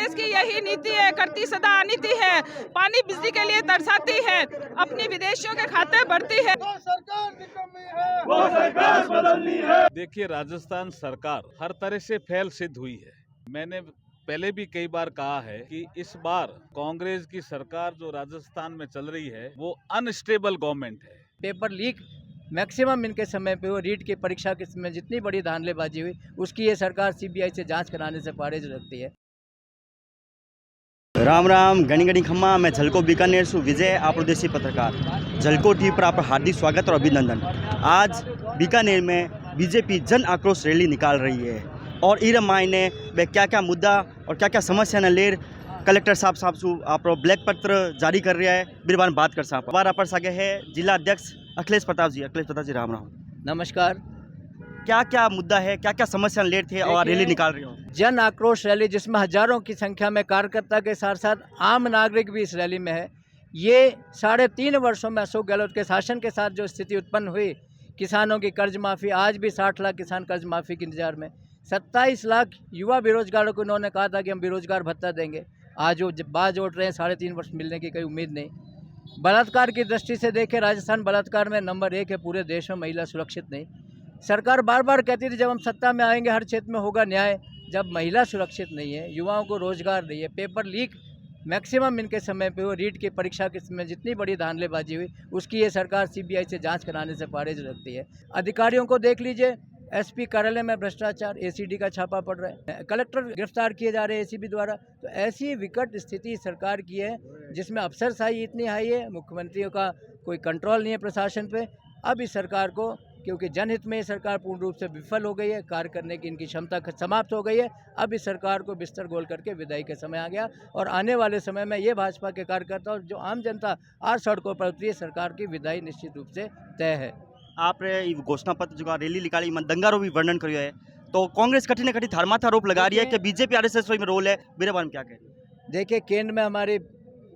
कांग्रेस की यही नीति है, करती सदा अनीति है। पानी बिजली के लिए तरसाती है, अपनी विदेशियों के खाते भरती है। वो सरकार निकम्मी है, वो सरकार बदलनी है। देखिए, राजस्थान सरकार हर तरह से फेल सिद्ध हुई है। मैंने पहले भी कई बार कहा है कि इस बार कांग्रेस की सरकार जो राजस्थान में चल रही है वो अनस्टेबल गवर्नमेंट है। पेपर लीक मैक्सिमम इनके समय पे वो रीट की परीक्षा के समय जितनी बड़ी धांधलेबाजी हुई उसकी ये सरकार सीबीआई से जांच कराने से परहेज रखती है। राम राम घनी घनी खम्मा मैं झलको बीकानेर सु विजय आप देशी पत्रकार झलको टीवी पर आपका हार्दिक स्वागत और अभिनंदन। आज बीकानेर में बीजेपी जन आक्रोश रैली निकाल रही है और इर मायने वे क्या क्या मुद्दा और क्या क्या समस्या न लेर कलेक्टर साहब सु आप ब्लैक पत्र जारी कर रहा है बिरबान बात कर साहब बार आप सके है जिला अध्यक्ष अखिलेश प्रताप जी राम राम नमस्कार। क्या क्या मुद्दा है, क्या क्या समस्या लेर थे और रैली निकाल रही हो? जन आक्रोश रैली जिसमें हजारों की संख्या में कार्यकर्ता के साथ साथ आम नागरिक भी इस रैली में है। ये 3.5 वर्षों में अशोक गहलोत के शासन के साथ जो स्थिति उत्पन्न हुई, किसानों की कर्ज माफ़ी, आज भी 60 लाख किसान कर्ज माफ़ी के इंतजार में, 27 लाख युवा बेरोजगारों को उन्होंने कहा था कि हम बेरोजगार भत्ता देंगे, आज वो बाज उठ रहे हैं, 3.5 वर्ष मिलने की कोई उम्मीद नहीं। बलात्कार की दृष्टि से देखें, राजस्थान बलात्कार में नंबर 1 है पूरे देश में, महिला सुरक्षित नहीं। सरकार बार बार कहती थी जब हम सत्ता में आएंगे हर क्षेत्र में होगा न्याय, जब महिला सुरक्षित नहीं है, युवाओं को रोजगार नहीं है, पेपर लीक मैक्सिमम इनके समय पे वो रीट की परीक्षा के समय जितनी बड़ी धांधलेबाजी हुई उसकी ये सरकार सीबीआई से जांच कराने से परहेज रखती है। अधिकारियों को देख लीजिए, एसपी कार्यालय में भ्रष्टाचार, एसीडी का छापा पड़ रहा है, कलेक्टर गिरफ्तार किए जा रहे हैं एसीबी द्वारा। तो ऐसी विकट स्थिति सरकार की है जिसमें अफसरशाही इतनी हाई है, मुख्यमंत्रियों का कोई कंट्रोल नहीं है प्रशासन पे। अब इस सरकार को, क्योंकि जनहित में ये सरकार पूर्ण रूप से विफल हो गई है, कार्य करने की इनकी क्षमता समाप्त हो गई है, अब इस सरकार को बिस्तर गोल करके विदाई का समय आ गया। और आने वाले समय में ये भाजपा के कार्यकर्ता और जो आम जनता आज सड़कों पर उतरी है, सरकार की विदाई निश्चित रूप से तय है। आपने घोषणा पत्र जो रैली निकाली में दंगारो भी वर्णन करियो है, तो कांग्रेस कठिन न कठिन थार माथा आरोप लगा रही है कि बीजेपी आरएसएस में रोल है, मेरे बारे में क्या कह रही है? देखिए, केंद्र में हमारी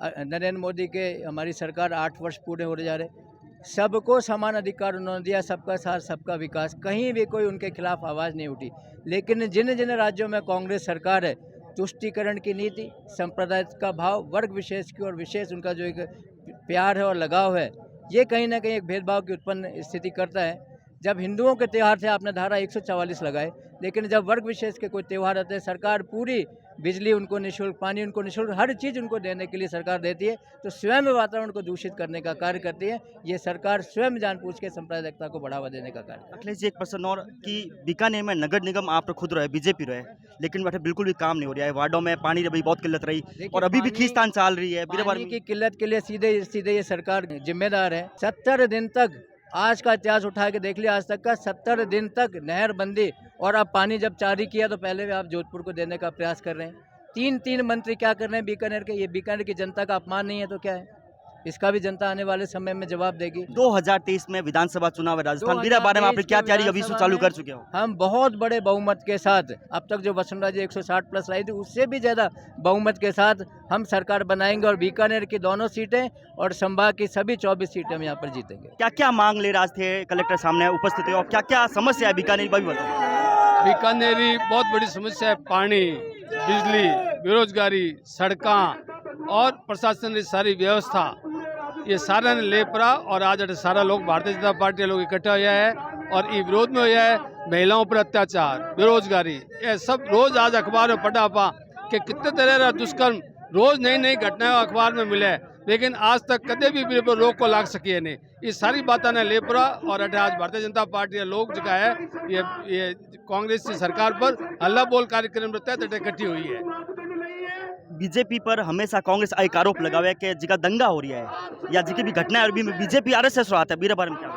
नरेंद्र मोदी के हमारी सरकार 8 वर्ष पूरे हो जा रहे, सबको समान अधिकार उन्होंने दिया, सबका साथ सबका विकास, कहीं भी कोई उनके खिलाफ आवाज़ नहीं उठी। लेकिन जिन जिन राज्यों में कांग्रेस सरकार है, तुष्टीकरण की नीति, सांप्रदायिक का भाव, वर्ग विशेष की और विशेष उनका जो एक प्यार है और लगाव है, ये कहीं ना कहीं एक भेदभाव की उत्पन्न स्थिति करता है। जब हिंदुओं के त्यौहार थे आपने धारा 144 लगाए, लेकिन जब वर्ग विशेष के कोई त्यौहार आते हैं, सरकार पूरी बिजली उनको निःशुल्क, पानी उनको निःशुल्क, हर चीज़ उनको देने के लिए सरकार देती है, तो स्वयं वातावरण को दूषित करने का कार्य करती है। ये सरकार स्वयं जानबूझ के सांप्रदायिकता को बढ़ावा देने का कार्य। अखिलेश जी, एक प्रश्न और कि बीकानेर में नगर निगम आप खुद रहे, बीजेपी रहे, लेकिन वहाँ बिल्कुल भी काम नहीं हो रहा है। वार्डों में पानी की बहुत किल्लत रही और अभी भी खींचतान चल रही है। पानी की किल्लत के लिए सीधे सीधे ये सरकार जिम्मेदार है। 70 दिन तक, आज का इतिहास उठा के देख लिया, आज तक का 70 दिन तक नहर बंदी, और अब पानी जब जारी किया तो पहले भी आप जोधपुर को देने का प्रयास कर रहे हैं। 3 मंत्री क्या कर रहे हैं बीकानेर के? ये बीकानेर की जनता का अपमान नहीं है तो क्या है? इसका भी जनता आने वाले समय में जवाब देगी। 2023 में विधानसभा चुनाव है राजस्थान, मेरे बारे में आपने क्या तैयारी अभी से चालू कर चुके हो? हम बहुत बड़े बहुमत के साथ, अब तक जो वसुंधरा जी 160 प्लस लाई थी उससे भी ज़्यादा बहुमत के साथ हम सरकार बनाएंगे और बीकानेर की दोनों सीटें और संभाग की सभी 24 सीटें हम यहाँ पर जीतेंगे। क्या क्या मांग ले आज थे कलेक्टर सामने उपस्थित और क्या क्या समस्या है बीकानेर में? बीकानेरी बहुत बड़ी समस्या है, पानी, बिजली, बेरोजगारी, सड़कें और प्रशासन की सारी व्यवस्था, ये सारा ने ले पड़ा। और आज सारा लोग भारतीय जनता पार्टी लोग इकट्ठा हुआ है और ये विरोध में हुआ है। महिलाओं पर अत्याचार, बेरोजगारी, ये सब रोज आज अखबार में पढ़ा पा कि कितने तरह का दुष्कर्म रोज नई नई घटनाएं अखबार में मिले, लेकिन आज तक कदे भी मेरे पर रोक को लाग सकी है नहीं। ये सारी बातें ने ले पड़ा और आज भारतीय जनता पार्टी लोग जो है ये कांग्रेस की सरकार पर हल्ला बोल कार्यक्रम इकट्ठी हुई है। बीजेपी पर हमेशा कांग्रेस एक आरोप लगावे कि जिका दंगा हो रहा है या जिकी भी घटना है बीजेपी आरएसएस रहा है, मेरे बारे में क्या?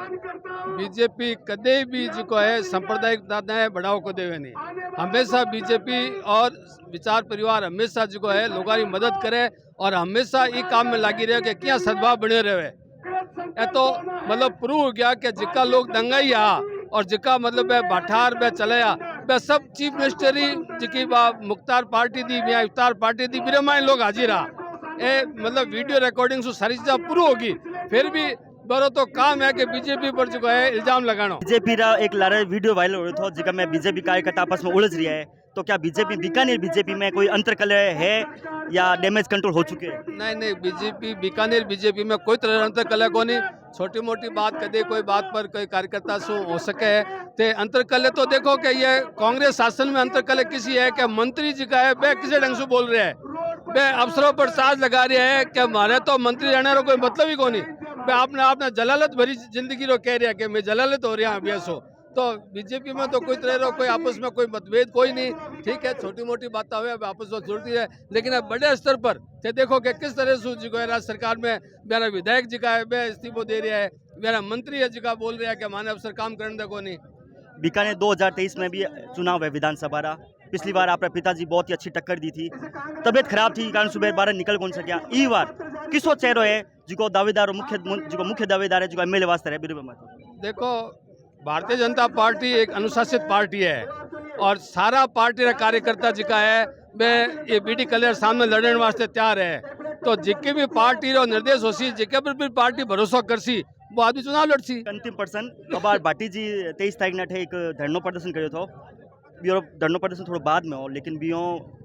बीजेपी कदे भी जो है सांप्रदायिकता बढ़ावा को देवे नहीं, हमेशा बीजेपी और विचार परिवार हमेशा जो है लोगों की मदद करे और हमेशा ये काम में लगी रहे कि क्या सद्भाव बने रहे। ये तो मतलब प्रूव हो गया कि जिका लोग दंगाई आ और जिका मतलब भाठार में चले आ सब चीफ मिनिस्टर ही जिकी मुख्तार पार्टी दी या इफ्तार पार्टी दी मेरे माइन लोग हाजिर आ मतलब वीडियो रिकॉर्डिंग से सारी चीज़ पूरी होगी, फिर भी बरो तो काम है कि बीजेपी पर जो है इल्जाम लगाना। बीजेपी रा एक लारे वीडियो वायरल हो रहा था जिका में बीजेपी कार्यकर्ता आपस में उलझ रही है, तो क्या बीजेपी बीकानेर बीजेपी में कोई अंतर्कलह है या डैमेज कंट्रोल हो चुके हैं? नहीं बीजेपी बीकानेर बीजेपी में कोई तरह अंतरकलह को नहीं। छोटी मोटी बात कदे कोई बात पर कोई कार्यकर्ता से हो सके ते अंतरकलह तो देखो कि ये कांग्रेस शासन में अंतरकलह किसी है कि मंत्री जी का है वे किसी ढंग से बोल रहे हैं, वे अफसरों पर साज लगा रहे हैं कि हमारे तो मंत्री रहने का कोई मतलब ही को नहीं। वे आपने जलालत भरी जिंदगी रो कह रहे हैं कि मैं जलालत हो रहा हूँ सो। तो बीजेपी में तो कोई तरह कोई आपस में कोई मतभेद कोई नहीं। ठीक है, छोटी मोटी बातें हुए अब आपस में जुड़ती है, लेकिन अब बड़े स्तर पर ते देखो कि किस तरह से जी को राज्य सरकार में मेरा विधायक जी का है वे इस्तीफो दे रहा है, मेरा मंत्री है जी का बोल रहा है कि हमारे अफसर काम करने दे को नहीं। बीकानेर 2023 में भी चुनाव है विधानसभा का। पिछली बार आपने पिताजी बहुत ही अच्छी टक्कर दी थी, तबियत खराब थी कारण सुबह बाहर निकल कौन सकिया। ई बार किसो चेहरो है जिको दावेदार मुख्य दावेदार है जो एमएलए वास्ते है? देखो, भारतीय जनता पार्टी एक अनुशासित पार्टी है और सारा पार्टी का कार्यकर्ता जिका है वे ये बीडी कलर सामने लड़ने वास्ते तैयार है। तो जिके भी पार्टी रो निर्देश होसी, जिके पर भी पार्टी भरोसा करसी वो आदमी चुनाव लड़सी। अंतिम पर्सन कबार भाटी जी 23 तारीख ने एक धरनो प्रदर्शन करो थो, बियो धरनो प्रदर्शन थोड़ा बाद में हो, लेकिन बियो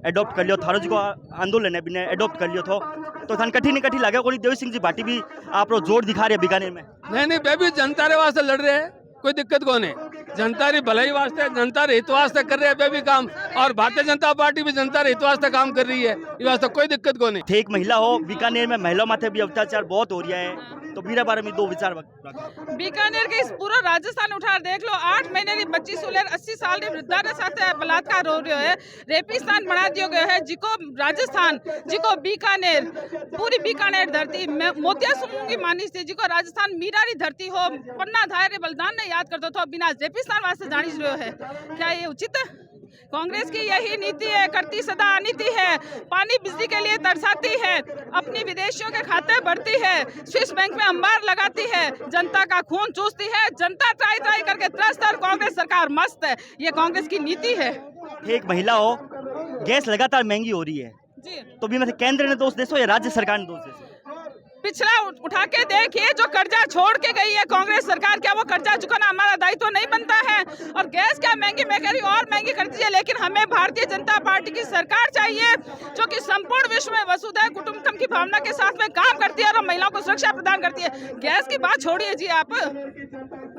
एडॉप्ट कर लियो थारो जो आंदोलन है बिने एडॉप्ट कर लियो थो, तो थान कठी नहीं कठी लगे कोनी देवी सिंह जी भाटी भी आप रो जोर दिखा रहे बीकानेर में। नहीं वे भी जनता रे वास्ते लड़ रहे हैं, कोई दिक्कत को नहीं। जनता री भलाई वास्ते जनता रे हित वास्ते कर रहे हैं वे भी काम, और भारतीय जनता पार्टी भी जनता रे हित वास्ते काम कर रही है, इस वास्ते कोई दिक्कत को नहीं। थे एक महिला हो, बीकानेर में महिलाओं माथे भी अत्याचार बहुत हो रहा है, तो मेरे बारे में दो विचार बीकानेर के इस पूरा राजस्थान उठा देख लो, 8 महीने की बच्ची सुलेर 80 साल की वृद्धा ने साथ बलात्कार हो रहा है, रेपिस्तान बना दिया गया है, जिको राजस्थान जिको बीकानेर पूरी बीकानेर धरती मोतिया समूह की मानी थी, जिको राजस्थान मीरा री धरती हो, पन्ना धायर बलिदान ने याद करते तो बिना रेपिस्तान वास्ते जानी रहे है। क्या ये उचित है? कांग्रेस की यही नीति है, करती सदा अनीति है, पानी बिजली के लिए तरसाती है, अपनी विदेशियों के खाते भरती है, स्विस बैंक में अंबार लगाती है, जनता का खून चूसती है, जनता ट्राई करके त्रस्त और कांग्रेस सरकार मस्त है। ये कांग्रेस की नीति है। एक महिला हो, गैस लगातार महंगी हो रही है जी, तो भी मतलब केंद्र ने दोष देसो या राज्य सरकार ने दोष देसो? पिछला उठा के देखिए, जो कर्जा छोड़ के गई है कांग्रेस सरकार, क्या वो कर्जा चुकाना हमारा दायित्व नहीं बनता है? और गैस क्या महंगी मैं कह रही और महंगी कर दीजिए, लेकिन हमें भारतीय जनता पार्टी की सरकार चाहिए जो कि संपूर्ण विश्व में वसुधैव कुटुंबकम की भावना के साथ में काम करती है और महिलाओं को सुरक्षा प्रदान करती है। गैस की बात छोड़िए जी आप।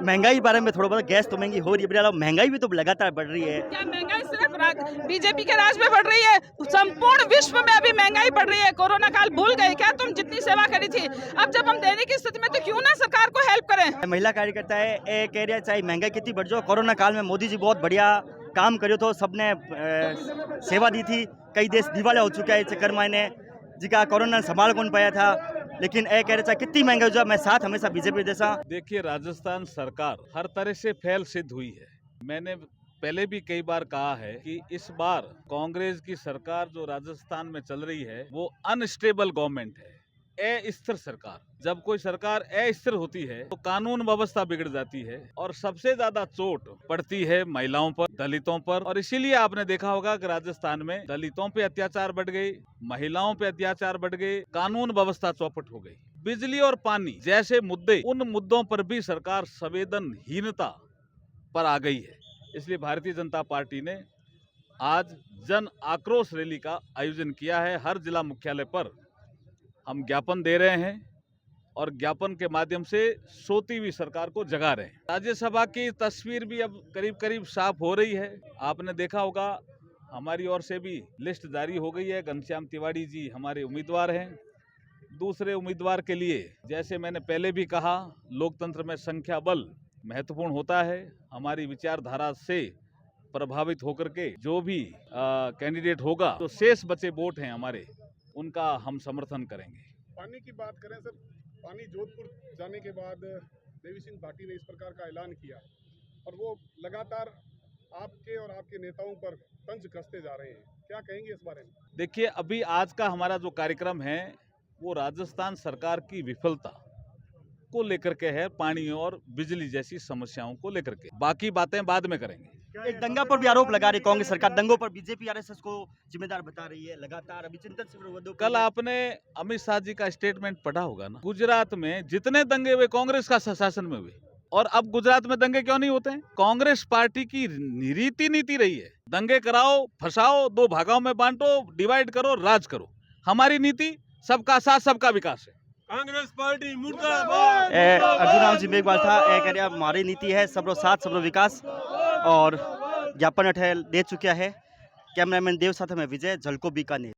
महंगाई बारे में थोड़ा बहुत, गैस तो महंगी हो रही है, महंगाई भी तो लगातार बढ़ रही है। क्या महंगाई सिर्फ बीजेपी के राज में बढ़ रही है? संपूर्ण विश्व में अभी महंगाई बढ़ रही है। कोरोना काल भूल गए क्या तुम जितनी सेवा करी थी? अब जब हम देने की स्थिति में तो क्यों ना सरकार को हेल्प करें? महिला कार्यकर्ता है ए कह रहा चाहे महंगाई कितनी बढ़ जाओ, कोरोना काल में मोदी जी बहुत बढ़िया काम करो तो सबने सेवा दी थी, कई देश दिवाले हो चुका है चक्कर मायने जिका कोरोना संभाल कौन पाया था, लेकिन ए कह रहे चाहे कितनी महंगाई हो जाए मैं साथ हमेशा बीजेपी जैसा। देखिए, राजस्थान सरकार हर तरह से फेल सिद्ध हुई है। मैंने पहले भी कई बार कहा है कि इस बार कांग्रेस की सरकार जो राजस्थान में चल रही है वो अनस्टेबल गवर्नमेंट है, अस्थिर सरकार। जब कोई सरकार अस्थिर होती है तो कानून व्यवस्था बिगड़ जाती है और सबसे ज्यादा चोट पड़ती है महिलाओं पर, दलितों पर। और इसीलिए आपने देखा होगा कि राजस्थान में दलितों पे अत्याचार बढ़ गए, महिलाओं पे अत्याचार बढ़ गए, कानून व्यवस्था चौपट हो गई। बिजली और पानी जैसे मुद्दे, उन मुद्दों पर भी सरकार संवेदनहीनता पर आ गई है। इसलिए भारतीय जनता पार्टी ने आज जन आक्रोश रैली का आयोजन किया है। हर जिला मुख्यालय पर हम ज्ञापन दे रहे हैं और ज्ञापन के माध्यम से सोती हुई सरकार को जगा रहे हैं। राज्यसभा की तस्वीर भी अब करीब करीब साफ हो रही है। आपने देखा होगा हमारी ओर से भी लिस्ट जारी हो गई है। घनश्याम तिवारी जी हमारे उम्मीदवार हैं। दूसरे उम्मीदवार के लिए, जैसे मैंने पहले भी कहा, लोकतंत्र में संख्या बल महत्वपूर्ण होता है। हमारी विचारधारा से प्रभावित होकर के जो भी कैंडिडेट होगा, तो शेष बचे वोट हैं हमारे, उनका हम समर्थन करेंगे। पानी की बात करें सर, पानी जोधपुर जाने के बाद देवी सिंह भाटी ने इस प्रकार का ऐलान किया और वो लगातार आपके और आपके नेताओं पर तंज कसते जा रहे हैं, क्या कहेंगे इस बारे में? देखिए, अभी आज का हमारा जो कार्यक्रम है वो राजस्थान सरकार की विफलता को लेकर के है, पानी और बिजली जैसी समस्याओं को लेकर के। बाकी बातें बाद में करेंगे। एक दंगा पर भी आरोप लगा रही कांग्रेस सरकार, दंगों पर बीजेपी आरएसएस को जिम्मेदार बता रही है लगातार। अभी चिंतन शिविर कल आपने अमित शाह जी का स्टेटमेंट पढ़ा होगा ना, गुजरात में जितने दंगे हुए कांग्रेस का शासन में हुए, और अब गुजरात में दंगे क्यों नहीं होते हैं? कांग्रेस पार्टी की नीति रही है, दंगे कराओ, फंसाओ, दो भागों में बांटो, डिवाइड करो, राज करो। हमारी नीति सबका साथ सबका विकास है। कांग्रेस पार्टी मुर्दाबाद। अर्जुन जी मेघवाल था कह रहे हमारी नीति है सबरो साथ सबरो विकास और ज्ञापन अठे दे चुका है। कैमरामैन देव साथ में विजय, झलको बीकानेर।